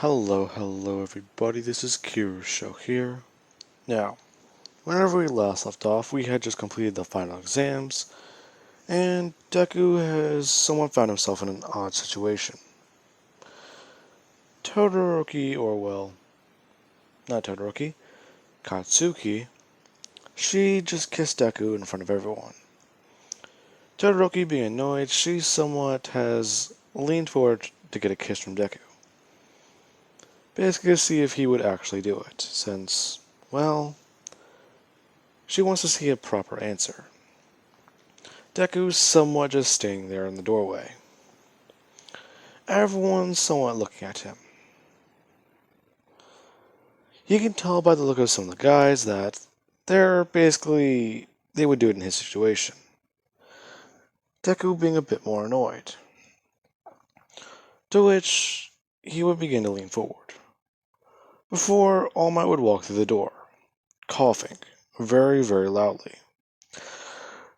Hello everybody, this is Kiru's show here. Now, whenever we last left off, we had just completed the final exams, and Deku has somewhat found himself in an odd situation. Todoroki, or well, not Todoroki, Katsuki, she just kissed Deku in front of everyone. Todoroki being annoyed, she somewhat has leaned forward to get a kiss from Deku. Basically to see if he would actually do it, since, well, she wants to see a proper answer. Deku's somewhat just staying there in the doorway. Everyone's somewhat looking at him. You can tell by the look of some of the guys that they would do it in his situation. Deku being a bit more annoyed. To which he would begin to lean forward. Before All Might would walk through the door, coughing very, very loudly,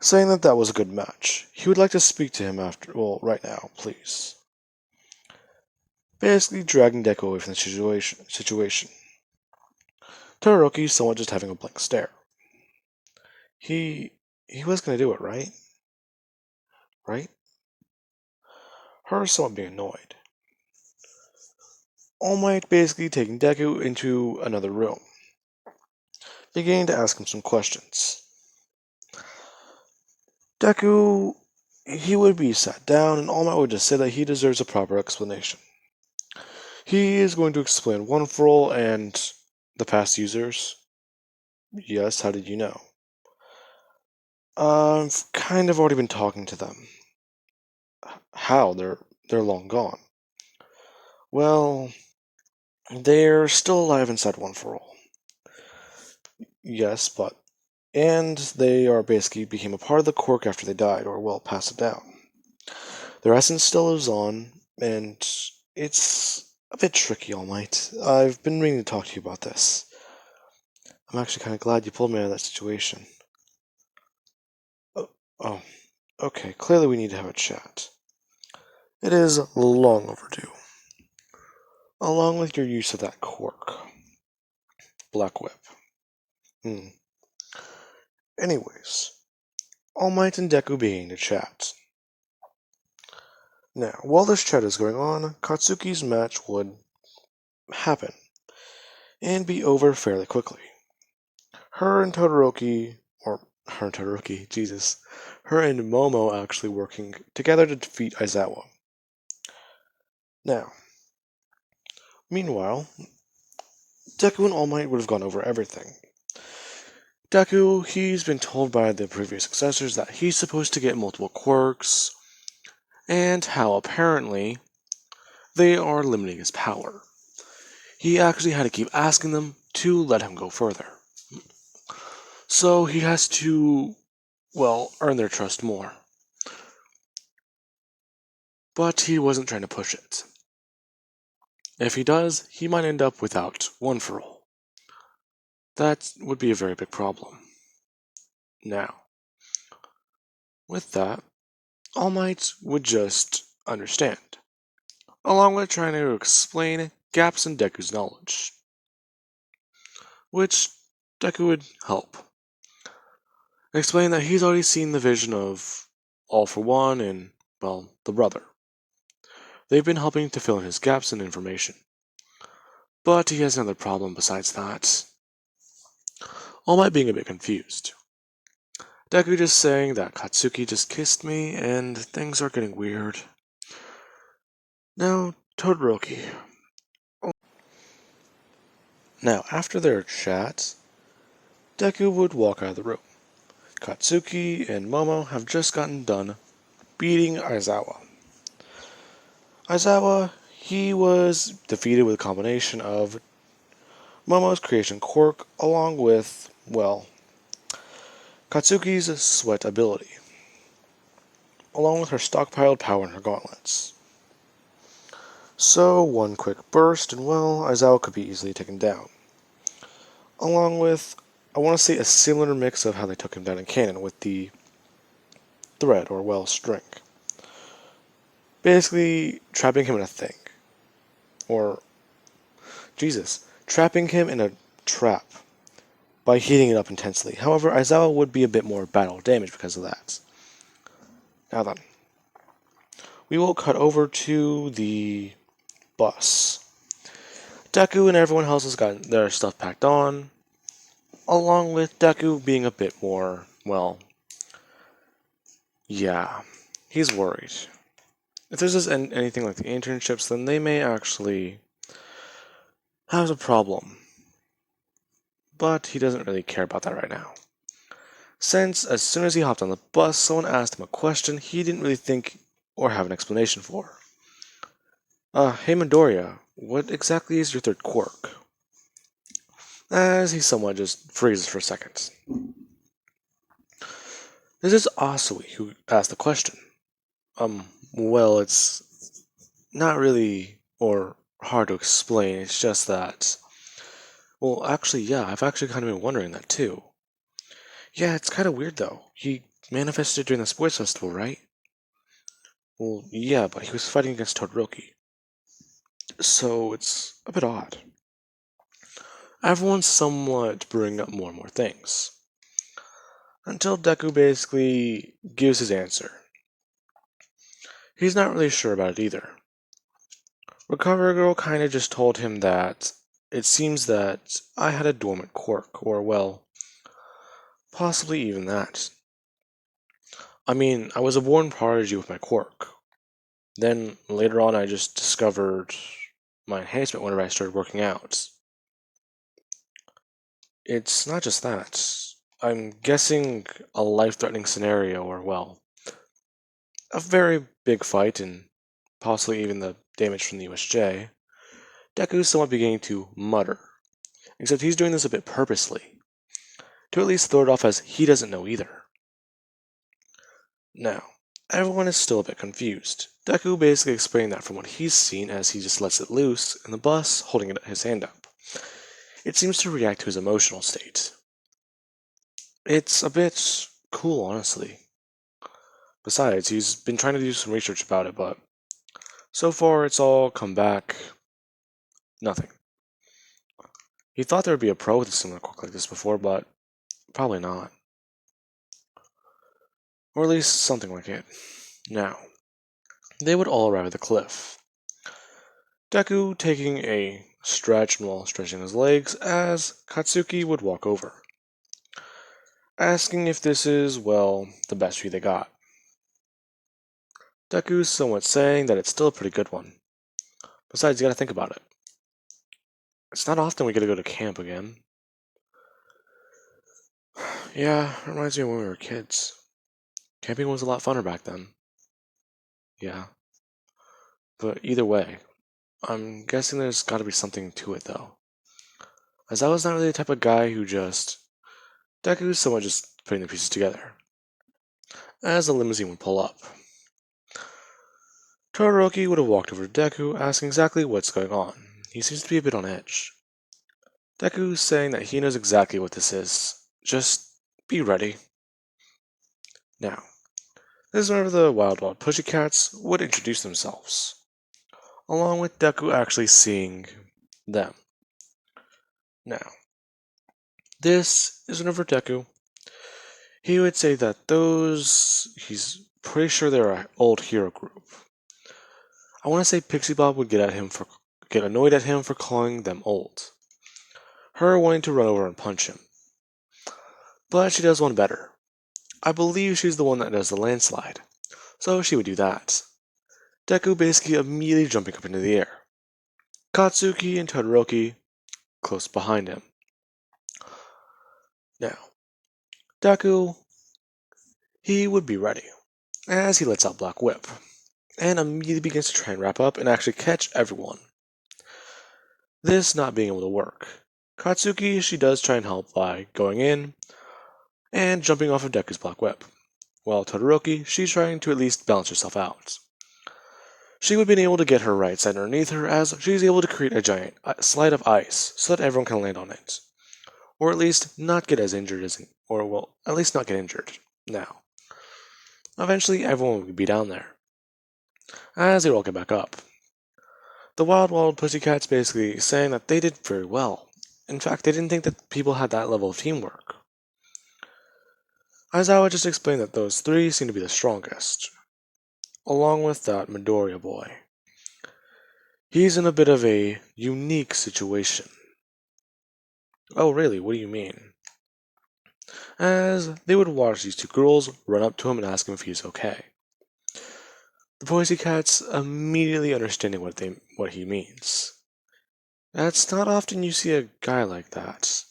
saying that was a good match. He would like to speak to him right now, please. Basically dragging Deku away from the situation. Todoroki somewhat just having a blank stare. He was gonna do it, right? Right? Her somewhat being annoyed. All Might basically taking Deku into another room, beginning to ask him some questions. Deku, he would be sat down, and All Might would just say that he deserves a proper explanation. He is going to explain One for All and the past users. Yes, how did you know? I've kind of already been talking to them. How? They're long gone. Well, they're still alive inside One for All. Yes, and they are basically became a part of the quirk after they died, or well, passed it down. Their essence still lives on, and it's a bit tricky, All Might. I've been meaning to talk to you about this. I'm actually kind of glad you pulled me out of that situation. Oh, okay, clearly we need to have a chat. It is long overdue. Along with your use of that quirk. Black Whip. Anyways, All Might and Deku beginning to chat. Now, while this chat is going on, Katsuki's match would happen and be over fairly quickly. Her and Momo actually working together to defeat Aizawa. Now, meanwhile, Deku and All Might would have gone over everything. Deku, he's been told by the previous successors that he's supposed to get multiple quirks, and how apparently they are limiting his power. He actually had to keep asking them to let him go further. So he has to, well, earn their trust more. But he wasn't trying to push it. If he does, he might end up without One for All. That would be a very big problem. Now, with that, All Might would just understand, along with trying to explain gaps in Deku's knowledge, which Deku would help. Explain that he's already seen the vision of All for One and, well, the brother. They've been helping to fill in his gaps in information. But he has another problem besides that. All Might being a bit confused. Deku just saying that Katsuki just kissed me and things are getting weird. Now, Todoroki. Now, after their chat, Deku would walk out of the room. Katsuki and Momo have just gotten done beating Aizawa. Aizawa, he was defeated with a combination of Momo's creation quirk along with, well, Katsuki's sweat ability, along with her stockpiled power in her gauntlets. So, one quick burst, and well, Aizawa could be easily taken down. Along with, I want to say, a similar mix of how they took him down in canon with the thread, or well, string. Basically, trapping him in a thing. Or Jesus, trapping him in a trap by heating it up intensely. However, Aizawa would be a bit more battle damage because of that. Now then, we will cut over to the bus. Deku and everyone else has gotten their stuff packed on, along with Deku being a bit more, well, yeah, he's worried. If this is anything like the internships, then they may actually have a problem. But he doesn't really care about that right now. Since, as soon as he hopped on the bus, someone asked him a question he didn't really think or have an explanation for. Hey Midoriya, what exactly is your third quirk? As he somewhat just freezes for a second. This is Asui who asked the question. Well, it's not really, or hard to explain, it's just that... Well, actually, yeah, I've actually kind of been wondering that too. Yeah, it's kind of weird though. He manifested during the sports festival, right? Well, yeah, but he was fighting against Todoroki. So it's a bit odd. Everyone's somewhat bringing up more and more things. Until Deku basically gives his answer. He's not really sure about it either. Recovery Girl kinda just told him that it seems that I had a dormant quirk, or well, possibly even that. I mean, I was a born prodigy with my quirk. Then later on I just discovered my enhancement whenever I started working out. It's not just that. I'm guessing a life-threatening scenario, or well, a very big fight, and possibly even the damage from the USJ. Deku's somewhat beginning to mutter, except he's doing this a bit purposely, to at least throw it off as he doesn't know either. Now, everyone is still a bit confused. Deku basically explained that from what he's seen as he just lets it loose in the bus, holding his hand up. It seems to react to his emotional state. It's a bit cool, honestly. Besides, he's been trying to do some research about it, but so far it's all come back nothing. He thought there would be a pro with a similar quirk like this before, but probably not. Or at least something like it. Now, they would all arrive at the cliff. Deku taking a stretch while stretching his legs as Katsuki would walk over, asking if this is, well, the best view they got. Deku's somewhat saying that it's still a pretty good one. Besides, you gotta think about it. It's not often we get to go to camp again. Yeah, it reminds me of when we were kids. Camping was a lot funner back then. Yeah. But either way, I'm guessing there's gotta be something to it though. As I was not really the type of guy who just... Deku's somewhat just putting the pieces together. As the limousine would pull up. Todoroki would have walked over to Deku, asking exactly what's going on. He seems to be a bit on edge. Deku saying that he knows exactly what this is. Just be ready. Now, this is whenever the Wild Wild Pussycats would introduce themselves, along with Deku actually seeing them. Now, this is whenever Deku, he would say that he's pretty sure they're an old hero group. I want to say Pixie Bob would get annoyed at him for calling them old. Her wanting to run over and punch him. But she does one better. I believe she's the one that does the landslide, so she would do that. Deku basically immediately jumping up into the air. Katsuki and Todoroki close behind him. Now, Deku, he would be ready, as he lets out Black Whip, and immediately begins to try and wrap up and actually catch everyone. This not being able to work. Katsuki, she does try and help by going in and jumping off of Deku's Black Whip, while Todoroki, she's trying to at least balance herself out. She would have been able to get her right side underneath her as she's able to create a giant slide of ice so that everyone can land on it. Or at least not get as injured at least not get injured. Now, eventually everyone would be down there, as they all get back up. The Wild Pussycats basically saying that they did very well. In fact, they didn't think that people had that level of teamwork. Aizawa just explained that those three seem to be the strongest, along with that Midoriya boy. He's in a bit of a unique situation. Oh, really? What do you mean? As they would watch these two girls run up to him and ask him if he's okay. The Pussycats immediately understanding what he means. That's not often you see a guy like that.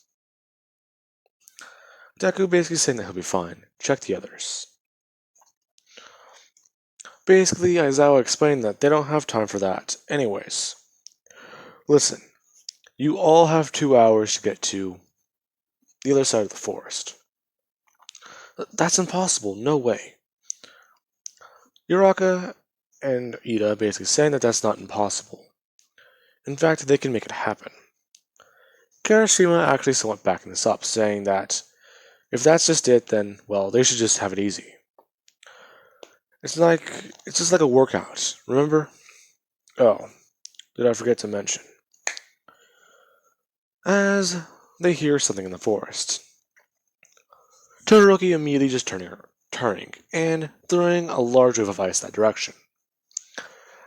Deku basically saying that he'll be fine. Check the others. Basically, Aizawa explained that they don't have time for that. Anyways, listen, you all have 2 hours to get to the other side of the forest. That's impossible, no way. Uraka and Ida basically saying that that's not impossible. In fact, they can make it happen. Kirishima actually somewhat backing this up, saying that if that's just it, then, well, they should just have it easy. It's just like a workout, remember? Oh, did I forget to mention? As they hear something in the forest, Todoroki immediately just turning and throwing a large wave of ice that direction.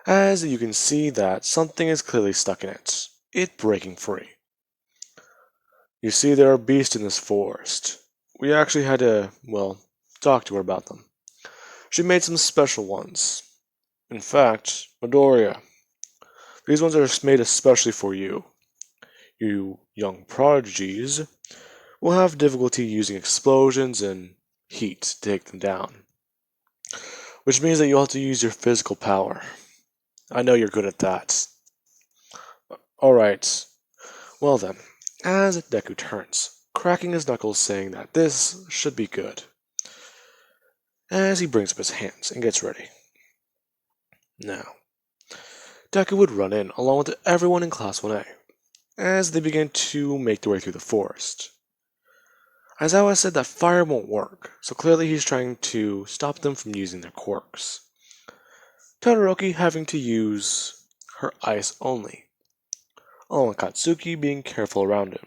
As you can see that something is clearly stuck in it, breaking free. You see there are beasts in this forest. We actually had to, well, talk to her about them. She made some special ones. In fact, Midoriya, these ones are made especially for you. You young prodigies will have difficulty using explosions and heat to take them down. Which means that you'll have to use your physical power. I know you're good at that. Alright, well then, as Deku turns, cracking his knuckles saying that this should be good. As he brings up his hands and gets ready. Now, Deku would run in along with everyone in Class 1A, as they begin to make their way through the forest. Aizawa said that fire won't work, so clearly he's trying to stop them from using their quirks. Todoroki having to use her ice only, along with Katsuki being careful around him.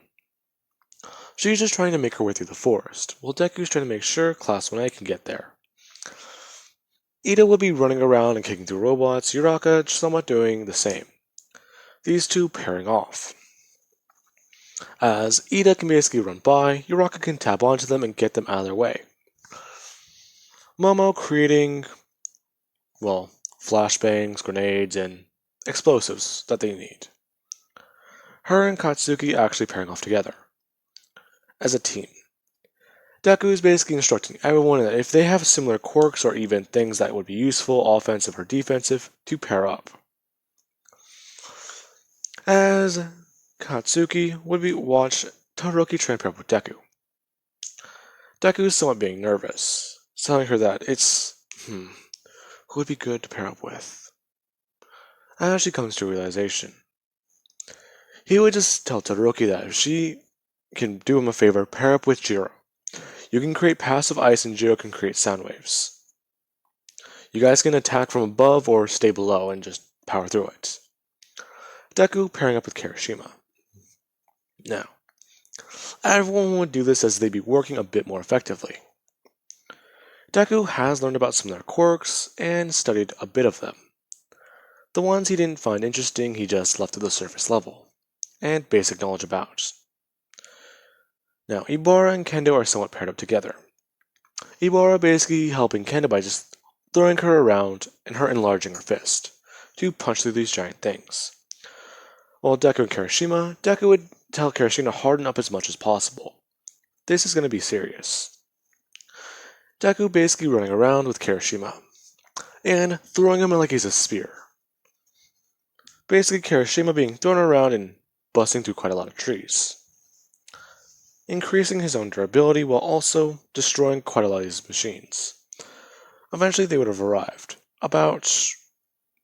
She's just trying to make her way through the forest, while Deku's trying to make sure Class 1A can get there. Ida would be running around and kicking through robots, Uraka somewhat doing the same. These two pairing off. As Ida can basically run by, Uraka can tap onto them and get them out of their way. Momo creating, well, flashbangs, grenades, and explosives that they need. Her and Katsuki actually pairing off together. As a team. Deku is basically instructing everyone that if they have similar quirks or even things that would be useful, offensive or defensive, to pair up. As Katsuki would watch Todoroki try and pair up with Deku. Deku is somewhat being nervous, telling her that it's, who would be good to pair up with. As she comes to a realization. He would just tell Todoroki that if she can do him a favor, pair up with Jiro. You can create passive ice and Jiro can create sound waves. You guys can attack from above or stay below and just power through it. Deku pairing up with Kirishima. Now, everyone would do this as they'd be working a bit more effectively. Deku has learned about some of their quirks and studied a bit of them. The ones he didn't find interesting he just left at the surface level, and basic knowledge about. Now, Ibara and Kendo are somewhat paired up together. Ibara basically helping Kendo by just throwing her around and her enlarging her fist to punch through these giant things. While Deku and Kirishima, Deku would tell Kirishima to harden up as much as possible. This is going to be serious. Deku basically running around with Kirishima and throwing him like he's a spear. Basically, Kirishima being thrown around and busting through quite a lot of trees. Increasing his own durability while also destroying quite a lot of these machines. Eventually they would have arrived. About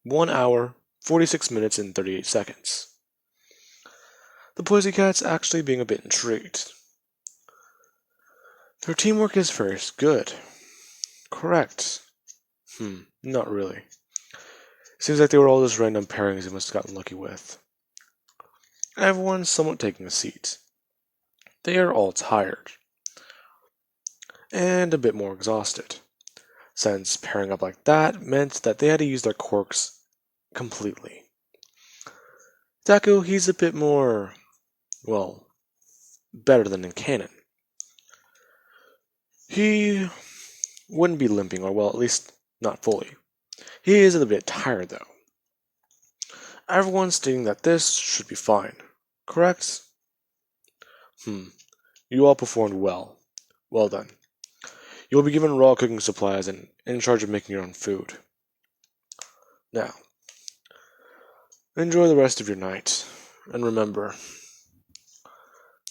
1 hour, 46 minutes, and 38 seconds. The Pussycats actually being a bit intrigued. Their teamwork is very good. Correct. Not really. Seems like they were all just random pairings he must have gotten lucky with. Everyone's somewhat taking a seat. They are all tired, and a bit more exhausted, since pairing up like that meant that they had to use their quirks completely. Deku, he's a bit more, well, better than in canon. He wouldn't be limping, or well, at least not fully. He is a bit tired though. Everyone's stating that this should be fine, correct? You all performed well. Well done. You will be given raw cooking supplies and in charge of making your own food. Now, enjoy the rest of your night, and remember,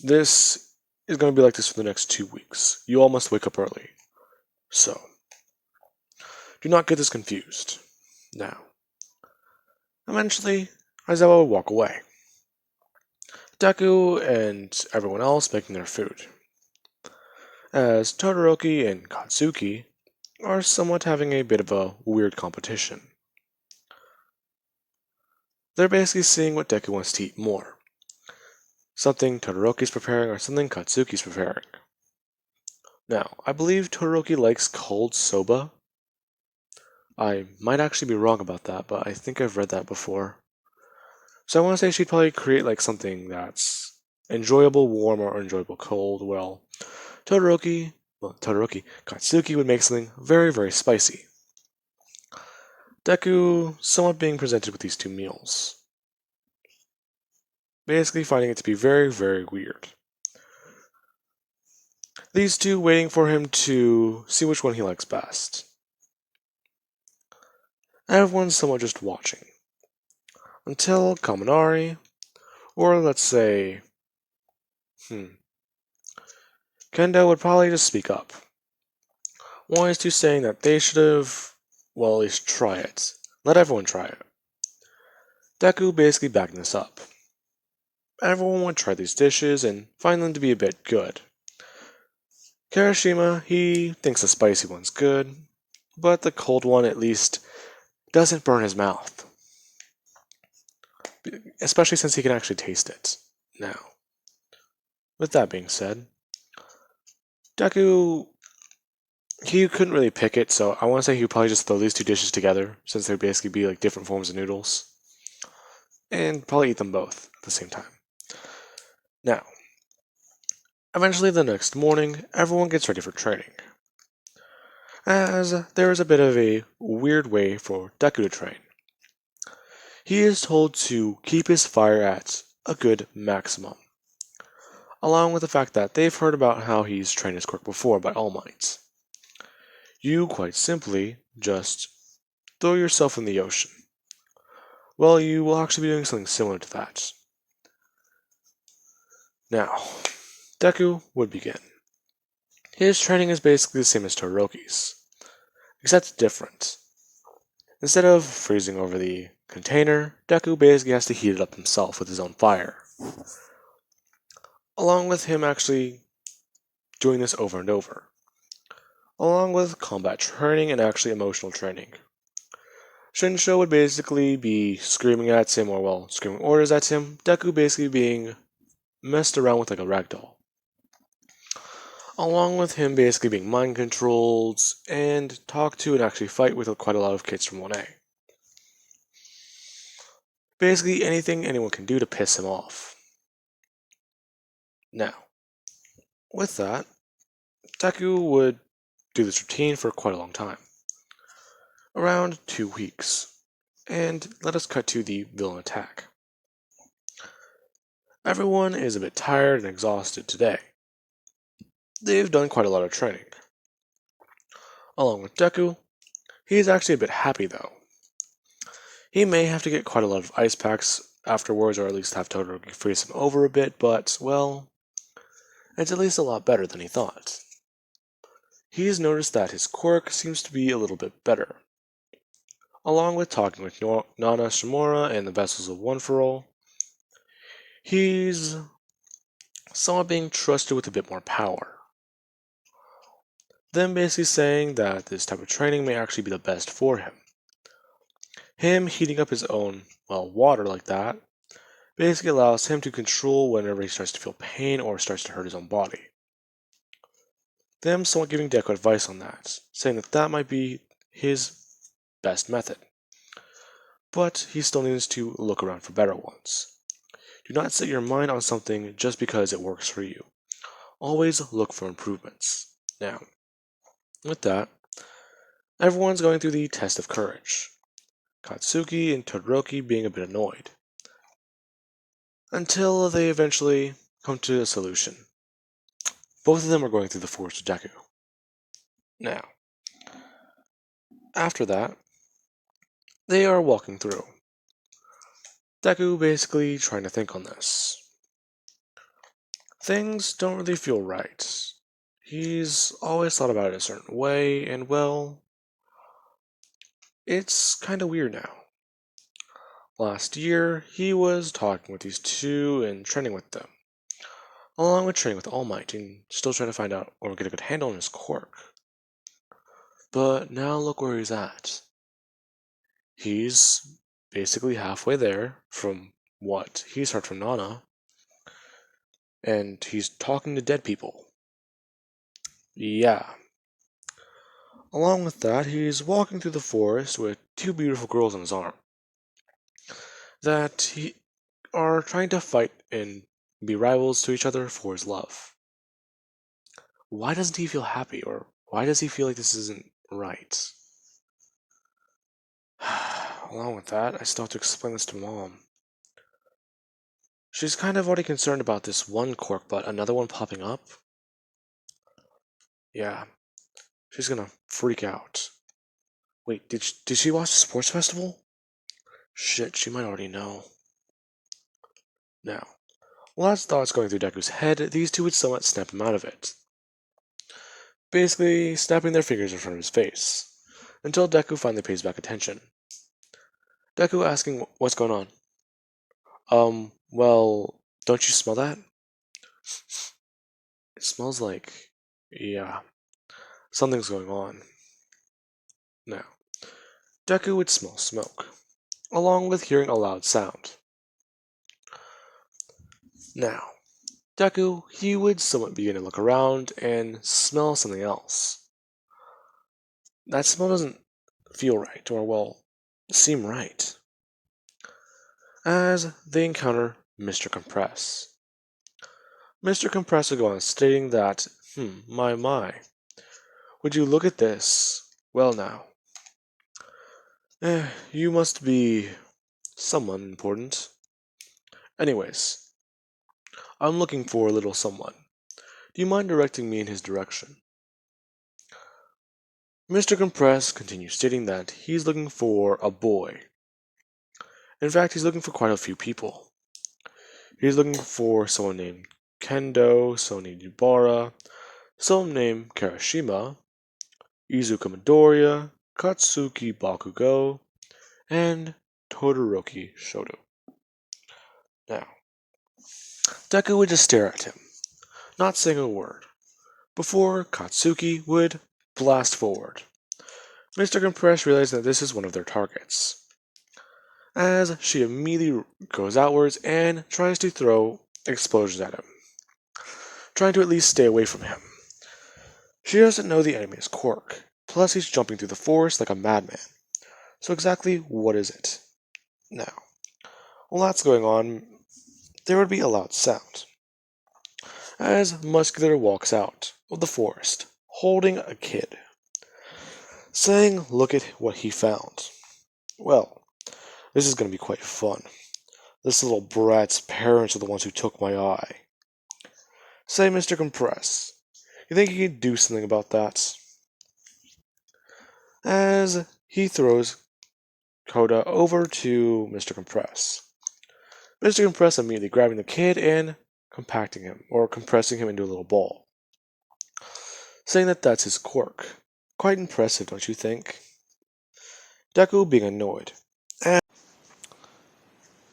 this is going to be like this for the next 2 weeks. You all must wake up early. So, do not get this confused. Now, eventually, Aizawa will walk away. Deku and everyone else making their food, as Todoroki and Katsuki are somewhat having a bit of a weird competition. They're basically seeing what Deku wants to eat more. Something Todoroki's preparing or something Katsuki's preparing. Now, I believe Todoroki likes cold soba. I might actually be wrong about that, but I think I've read that before. So I want to say she'd probably create like something that's enjoyable warm or enjoyable cold. Well, Katsuki would make something very, very spicy. Deku somewhat being presented with these two meals. Basically finding it to be very, very weird. These two waiting for him to see which one he likes best. Everyone's somewhat just watching. Until Kaminari, or let's say, Kendo would probably just speak up. One is two saying that they should have, well, at least try it. Let everyone try it. Deku basically backing this up. Everyone would try these dishes and find them to be a bit good. Kirishima, he thinks the spicy one's good, but the cold one at least doesn't burn his mouth. Especially since he can actually taste it. Now, with that being said, Deku, he couldn't really pick it, so I want to say he would probably just throw these two dishes together, since they'd basically be like different forms of noodles, and probably eat them both at the same time. Now, eventually the next morning, everyone gets ready for training, as there is a bit of a weird way for Deku to train. He is told to keep his fire at a good maximum, along with the fact that they've heard about how he's trained his quirk before by All Might. You quite simply just throw yourself in the ocean. Well, you will actually be doing something similar to that. Now, Deku would begin. His training is basically the same as Todoroki's, except different. Instead of freezing over the container, Deku basically has to heat it up himself with his own fire. Along with him actually doing this over and over. Along with combat training and actually emotional training. Shinsho would basically be screaming at him, or well, screaming orders at him, Deku basically being messed around with like a ragdoll. Along with him basically being mind controlled and talked to and actually fight with quite a lot of kids from 1A. Basically anything anyone can do to piss him off. Now, with that, Deku would do this routine for quite a long time. Around 2 weeks. And let us cut to the villain attack. Everyone is a bit tired and exhausted today. They've done quite a lot of training. Along with Deku, he's actually a bit happy though. He may have to get quite a lot of ice packs afterwards, or at least have Todoroki freeze him over a bit, but, well, it's at least a lot better than he thought. He's noticed that his quirk seems to be a little bit better. Along with talking with Nana Shimura and the Vessels of One for All, he's somewhat being trusted with a bit more power. Them basically saying that this type of training may actually be the best for him. Him heating up his own, well, water like that basically allows him to control whenever he starts to feel pain or starts to hurt his own body. Them somewhat giving Deku advice on that, saying that that might be his best method. But he still needs to look around for better ones. Do not set your mind on something just because it works for you. Always look for improvements. Now, with that, everyone's going through the test of courage. Katsuki and Todoroki being a bit annoyed. Until they eventually come to a solution. Both of them are going through the forest of Deku. Now, after that, they are walking through. Deku basically trying to think on this. Things don't really feel right. He's always thought about it a certain way, and well, it's kinda weird now. Last year, he was talking with these two and training with them, along with training with All Might and still trying to find out or get a good handle on his quirk. But now look where he's at. He's basically halfway there from what he's heard from Nana, and he's talking to dead people. Yeah. Along with that, he's walking through the forest with two beautiful girls on his arm that he are trying to fight and be rivals to each other for his love. Why doesn't he feel happy, or why does he feel like this isn't right? Along with that, I still have to explain this to Mom. She's kind of already concerned about this one quirk, but another one popping up? Yeah, she's gonna freak out. Wait, did she watch the sports festival? Shit, she might already know. Now, while that's thoughts going through Deku's head, these two would somewhat snap him out of it. Basically, snapping their fingers in front of his face, until Deku finally pays back attention. Deku asking what's going on. Well, don't you smell that? It smells like, yeah, something's going on. Now, Deku would smell smoke, along with hearing a loud sound. Now, Deku, he would somewhat begin to look around and smell something else. That smell doesn't feel right, or well, seem right. As they encounter Mr. Compress. Mr. Compress would go on stating that, my, would you look at this? Well now. You must be someone important. Anyways, I'm looking for a little someone. Do you mind directing me in his direction? Mr. Compress continues stating that he's looking for a boy. In fact, he's looking for quite a few people. He's looking for someone named Kendo, someone named Yubara, someone named Karashima, Izuka Midoriya, Katsuki Bakugo, and Todoroki Shoto. Now, Deku would just stare at him, not saying a word, before Katsuki would blast forward. Mr. Compress realizes that this is one of their targets, as she immediately goes outwards and tries to throw explosions at him, trying to at least stay away from him. She doesn't know the enemy's quirk, plus he's jumping through the forest like a madman. So exactly what is it? Now, while that's going on, there would be a loud sound, as Muscular walks out of the forest, holding a kid, saying, "Look at what he found." Well, this is going to be quite fun. This little brat's parents are the ones who took my eye. Say, Mr. Compress, you think you can do something about that? As he throws Koda over to Mr. Compress. Mr. Compress immediately grabbing the kid and compacting him, or compressing him into a little ball, saying that that's his quirk. Quite impressive, don't you think? Deku being annoyed. And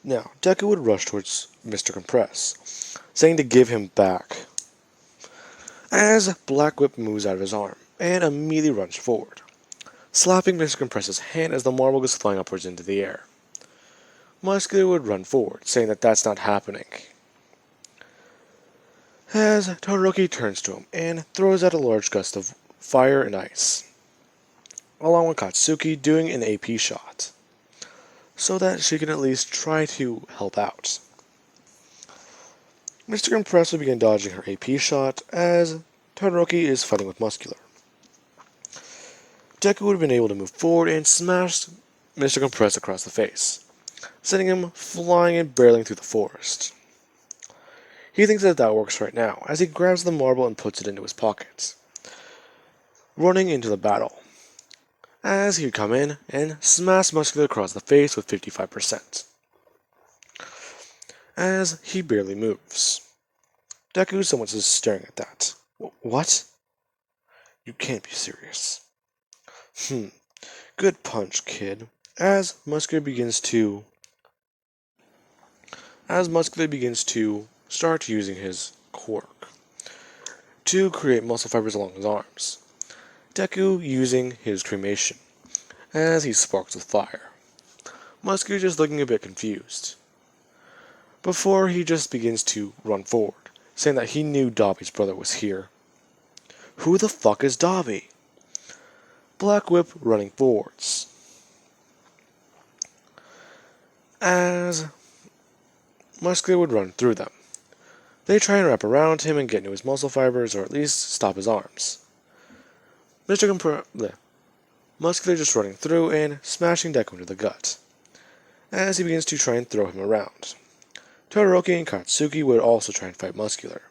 now, Deku would rush towards Mr. Compress, saying to give him back, as Black Whip moves out of his arm and immediately runs forward, slapping Mr. Compress's hand as the marble goes flying upwards into the air. Muscular would run forward, saying that that's not happening. As Todoroki turns to him and throws out a large gust of fire and ice, along with Katsuki doing an AP shot, so that she can at least try to help out. Mr. Compress will begin dodging her AP shot as Todoroki is fighting with Muscular. Deku would have been able to move forward and smash Mr. Compress across the face, sending him flying and barreling through the forest. He thinks that works right now, as he grabs the marble and puts it into his pocket, running into the battle, as he would come in and smash Muscular across the face with 55%, as he barely moves. Deku somewhat is staring at that. What? You can't be serious. Good punch, kid. As Muscular begins to start using his quirk to create muscle fibers along his arms. Deku using his cremation as he sparks with fire. Muscular just looking a bit confused, before he just begins to run forward, saying that he knew Dobby's brother was here. Who the fuck is Dobby? Black Whip running forwards, as Muscular would run through them. They try and wrap around him and get into his muscle fibers, or at least stop his arms. Muscular just running through and smashing Deku into the gut, as he begins to try and throw him around. Todoroki and Katsuki would also try and fight Muscular,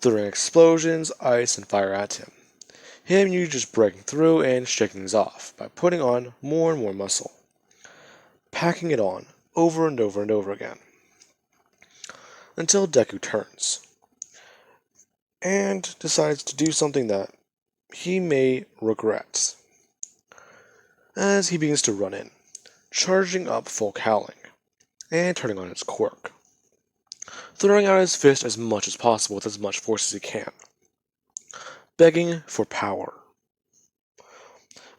throwing explosions, ice, and fire at him. You just breaking through and shaking things off by putting on more and more muscle, packing it on over and over and over again, until Deku turns and decides to do something that he may regret, as he begins to run in, charging up full howling, and turning on his quirk, throwing out his fist as much as possible with as much force as he can, begging for power,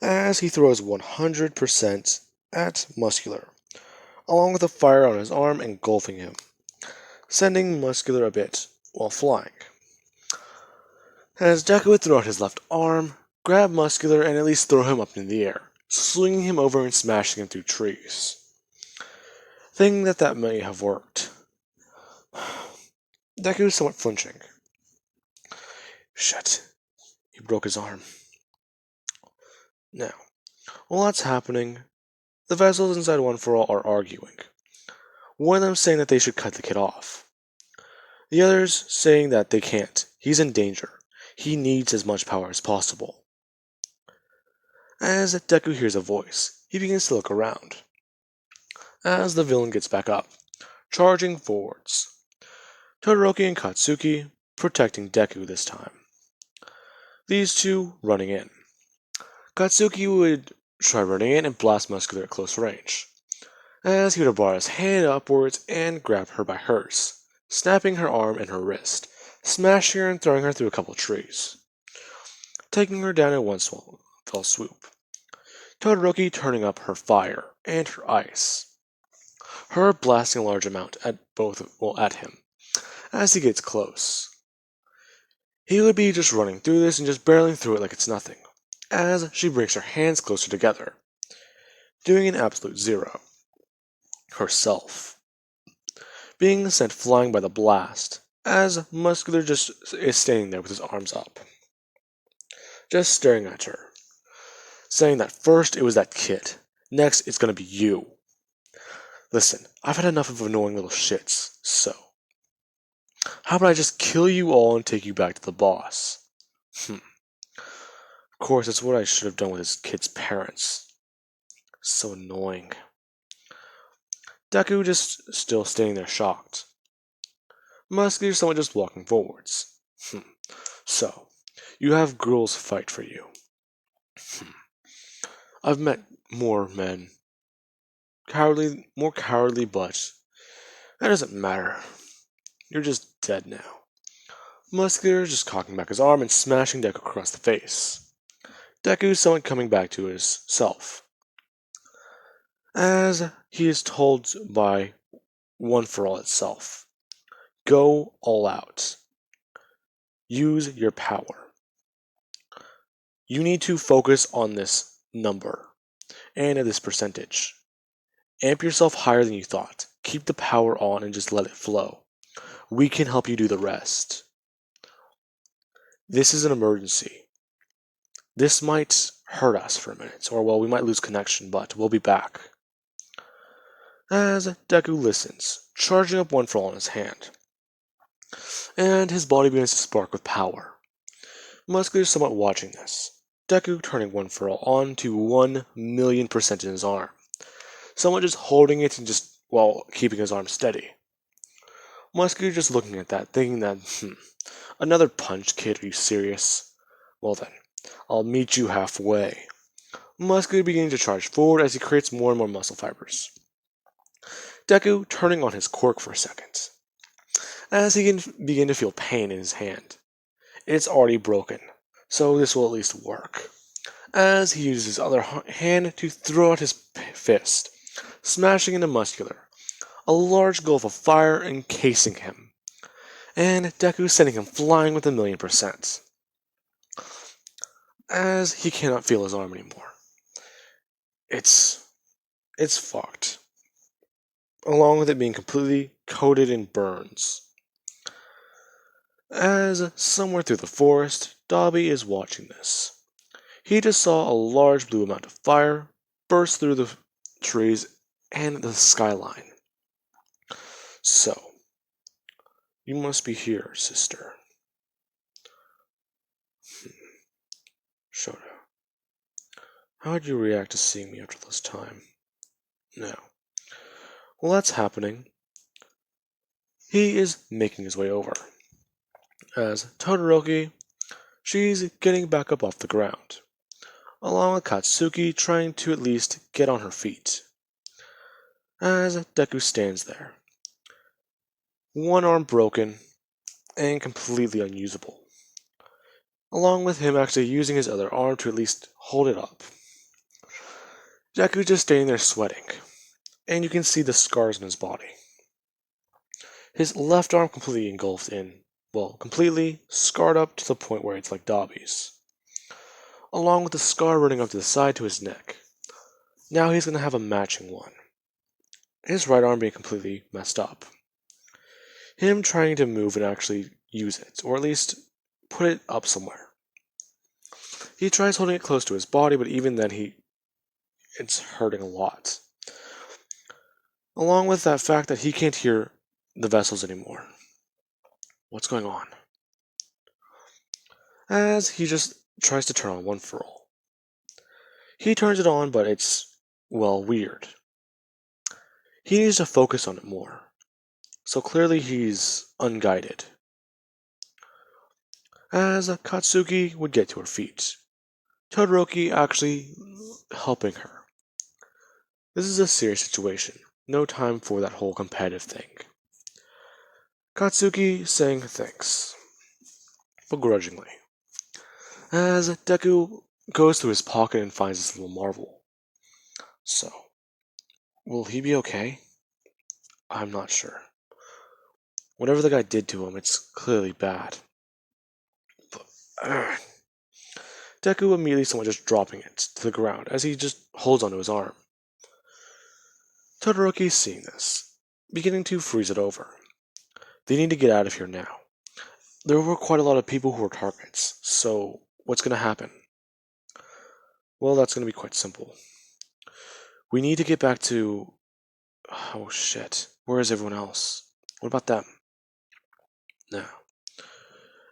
as he throws 100% at Muscular, along with a fire on his arm engulfing him, sending Muscular a bit while flying. As Deku would throw out his left arm, grab Muscular and at least throw him up in the air, swinging him over and smashing him through trees. Thinking that may have worked. Deku is somewhat flinching. Shit, he broke his arm. Now, while that's happening, the vessels inside One For All are arguing. One of them saying that they should cut the kid off. The others saying that they can't. He's in danger. He needs as much power as possible. As Deku hears a voice, he begins to look around, as the villain gets back up, charging forwards. Todoroki and Katsuki protecting Deku this time. These two running in. Katsuki would try running in and blast Muscular at close range, as he would bar his hand upwards and grab her by hers, snapping her arm and her wrist, smashing her and throwing her through a couple trees, taking her down in one fell swoop. Todoroki turning up her fire and her ice, her blasting a large amount at him as he gets close. He would be just running through this and just barreling through it like it's nothing, as she brings her hands closer together, doing an absolute zero. Herself being sent flying by the blast, as Muscular just is standing there with his arms up, just staring at her, saying that first it was that kid, next it's gonna be you. Listen, I've had enough of annoying little shits, so how about I just kill you all and take you back to the boss? Of course, that's what I should have done with his kid's parents. So annoying. Deku just still standing there shocked. Muscular someone just walking forwards. So, you have girls fight for you. I've met more men. More cowardly, but that doesn't matter. You're just dead now. Muscular just cocking back his arm and smashing Deku across the face, Deku is somewhat coming back to his self, as he is told by One for All itself, go all out. Use your power. You need to focus on this number and at this percentage. Amp yourself higher than you thought. Keep the power on and just let it flow. We can help you do the rest. This is an emergency. This might hurt us for a minute, or well, we might lose connection, but we'll be back. As Deku listens, charging up One for All in his hand, and his body begins to spark with power. Muscular is somewhat watching this. Deku turning One for All on to 1,000,000% in his arm. Someone just holding it and just, well, keeping his arm steady. Muscular just looking at that, thinking that, another punch, kid, are you serious? Well then, I'll meet you halfway. Muscular beginning to charge forward as he creates more and more muscle fibers. Deku turning on his quirk for a second, as he can begin to feel pain in his hand. It's already broken, so this will at least work. As he uses his other hand to throw out his fist, smashing into Muscular, a large gulf of fire encasing him, and Deku sending him flying with 1,000,000%. As he cannot feel his arm anymore. It's fucked. Along with it being completely coated in burns. As somewhere through the forest, Dobby is watching this. He just saw a large blue amount of fire burst through the trees and the skyline. So, you must be here, sister. Shota, how would you react to seeing me after this time? Now, while that's happening, he is making his way over. As Todoroki, she's getting back up off the ground, along with Katsuki trying to at least get on her feet. As Deku stands there, one arm broken and completely unusable, along with him actually using his other arm to at least hold it up. Deku just standing there sweating, and you can see the scars on his body. His left arm completely engulfed in, well, completely scarred up to the point where it's like Dobby's, along with the scar running up to the side to his neck. Now he's going to have a matching one. His right arm being completely messed up. Him trying to move and actually use it, or at least put it up somewhere. He tries holding it close to his body, but even then it's hurting a lot. Along with that fact that he can't hear the vessels anymore. What's going on? As he just tries to turn on One for All. He turns it on, but it's, well, weird. He needs to focus on it more. So clearly he's unguided. As Katsuki would get to her feet, Todoroki actually helping her. This is a serious situation. No time for that whole competitive thing. Katsuki saying thanks, begrudgingly, as Deku goes through his pocket and finds this little marvel. So, will he be okay? I'm not sure. Whatever the guy did to him, it's clearly bad. But, Deku immediately somewhat just dropping it to the ground as he just holds onto his arm. Todoroki seeing this, beginning to freeze it over. They need to get out of here now. There were quite a lot of people who were targets, so what's going to happen? Well, that's going to be quite simple. We need to get back to... Oh shit, where is everyone else? What about them? Now,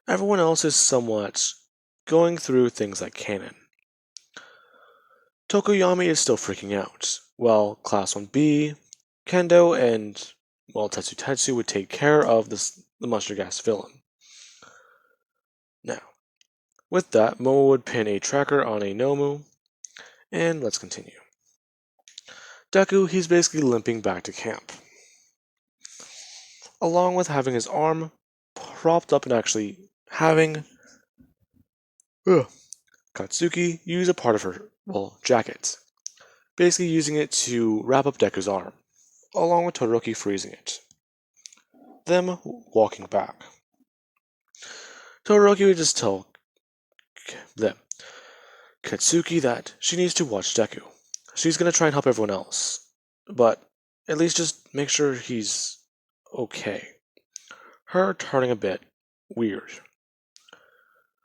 everyone else is somewhat going through things like canon. Tokoyami is still freaking out, while Class 1B, Kendo, and, well, Tetsu would take care of the mustard gas villain. Now, with that, Momo would pin a tracker on a Nomu, and let's continue. Deku, he's basically limping back to camp, along with having his arm propped up and actually having Katsuki use a part of her, jacket, basically using it to wrap up Deku's arm, along with Todoroki freezing it. Them walking back. Todoroki would just tell them, Katsuki, that she needs to watch Deku. She's gonna try and help everyone else, but at least just make sure he's okay. Her turning a bit weird.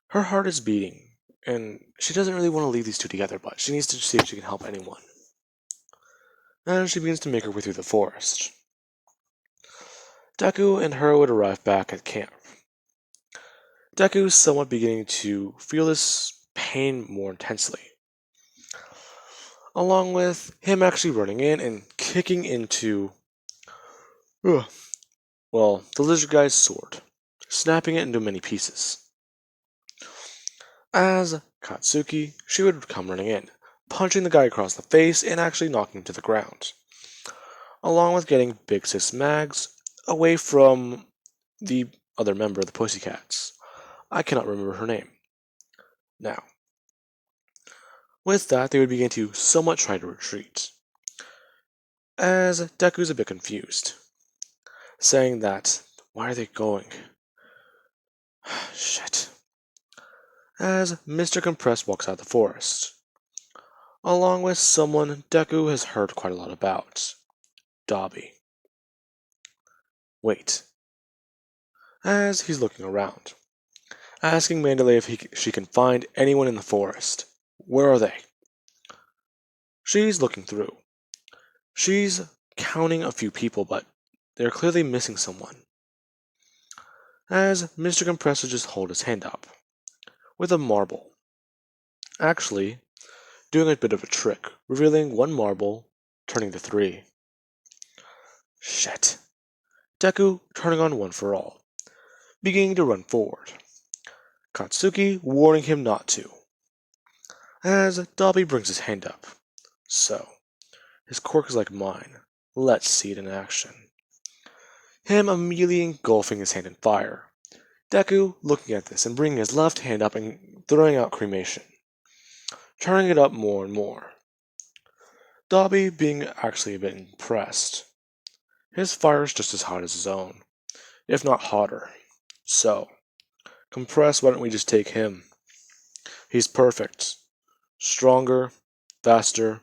Her heart is beating, and she doesn't really want to leave these two together, but she needs to see if she can help anyone. And she begins to make her way through the forest. Deku and her would arrive back at camp. Deku is somewhat beginning to feel this pain more intensely, along with him actually running in and kicking into, the lizard guy's sword, snapping it into many pieces. As Katsuki, she would come running in, punching the guy across the face and actually knocking him to the ground, along with getting Big Sis Mags away from the other member of the Pussycats. I cannot remember her name. Now, with that, they would begin to somewhat try to retreat, as Deku's a bit confused, saying that, why are they going? Shit. As Mr. Compressed walks out of the forest, along with someone Deku has heard quite a lot about, Dabi. Wait. As he's looking around, asking Mandalay if she can find anyone in the forest. Where are they? She's looking through. She's counting a few people, but they're clearly missing someone. As Mr. Compressor just hold his hand up, with a marble. Actually, doing a bit of a trick, revealing one marble, turning to 3. Shit. Deku turning on One for All, beginning to run forward. Katsuki warning him not to. As Dabi brings his hand up. So, his quirk is like mine. Let's see it in action. Him immediately engulfing his hand in fire. Deku looking at this and bringing his left hand up and throwing out cremation, turning it up more and more. Dabi being actually a bit impressed. His fire is just as hot as his own, if not hotter. So, Compress, why don't we just take him? He's perfect. Stronger, faster,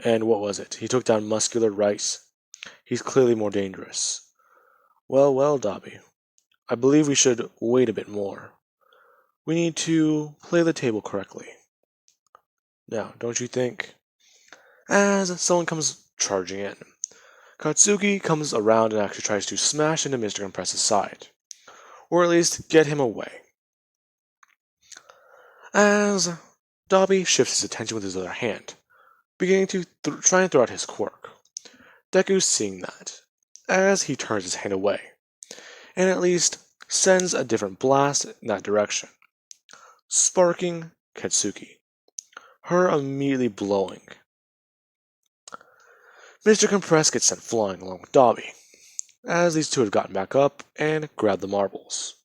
and what was it? He took down Muscular Rice. He's clearly more dangerous. Well, Dabi. I believe we should wait a bit more. We need to play the table correctly. Now, don't you think? As someone comes charging in, Katsuki comes around and actually tries to smash into Mr. Compress's side, or at least get him away. As Dabi shifts his attention with his other hand, beginning to try and throw out his quirk. Deku's seeing that, as he turns his hand away, and at least sends a different blast in that direction, sparking Katsuki, her immediately blowing. Mr. Compress gets sent flying along with Dabi, as these two have gotten back up and grabbed the marbles.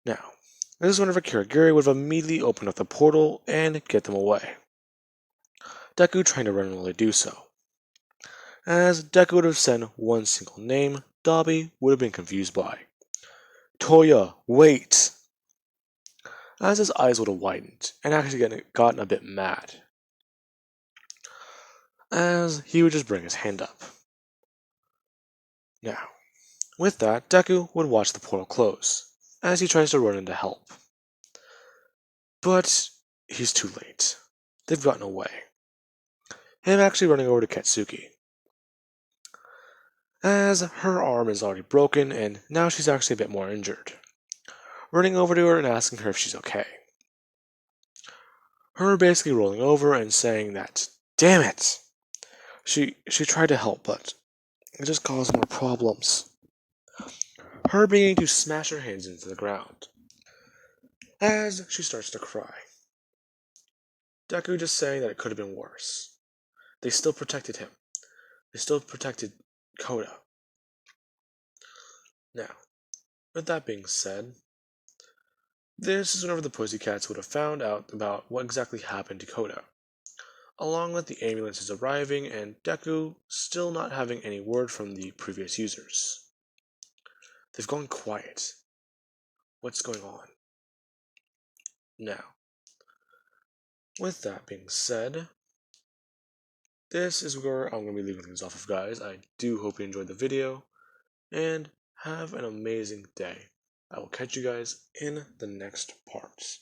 Now, this is whenever Kirigiri would have immediately opened up the portal and get them away. Deku trying to run while they do so. As Deku would have said one single name, Dabi would have been confused by. Toya, wait! As his eyes would have widened and actually gotten a bit mad. As he would just bring his hand up. Now, with that, Deku would watch the portal close, as he tries to run in to help. But he's too late. They've gotten away. Him actually running over to Katsuki, as her arm is already broken and now she's actually a bit more injured. Running over to her and asking her if she's okay. Her basically rolling over and saying that, damn it! She tried to help, but it just caused more problems. Her beginning to smash her hands into the ground, as she starts to cry. Deku just saying that it could have been worse. They still protected him. They still protected Koda. Now, with that being said, This is whenever the Pussycats would have found out about what exactly happened to Koda, along with the ambulances arriving and Deku still not having any word from the previous users. They've gone quiet. What's going on? Now, with that being said, this is where I'm going to be leaving things off of, guys. I do hope you enjoyed the video, and have an amazing day. I will catch you guys in the next part.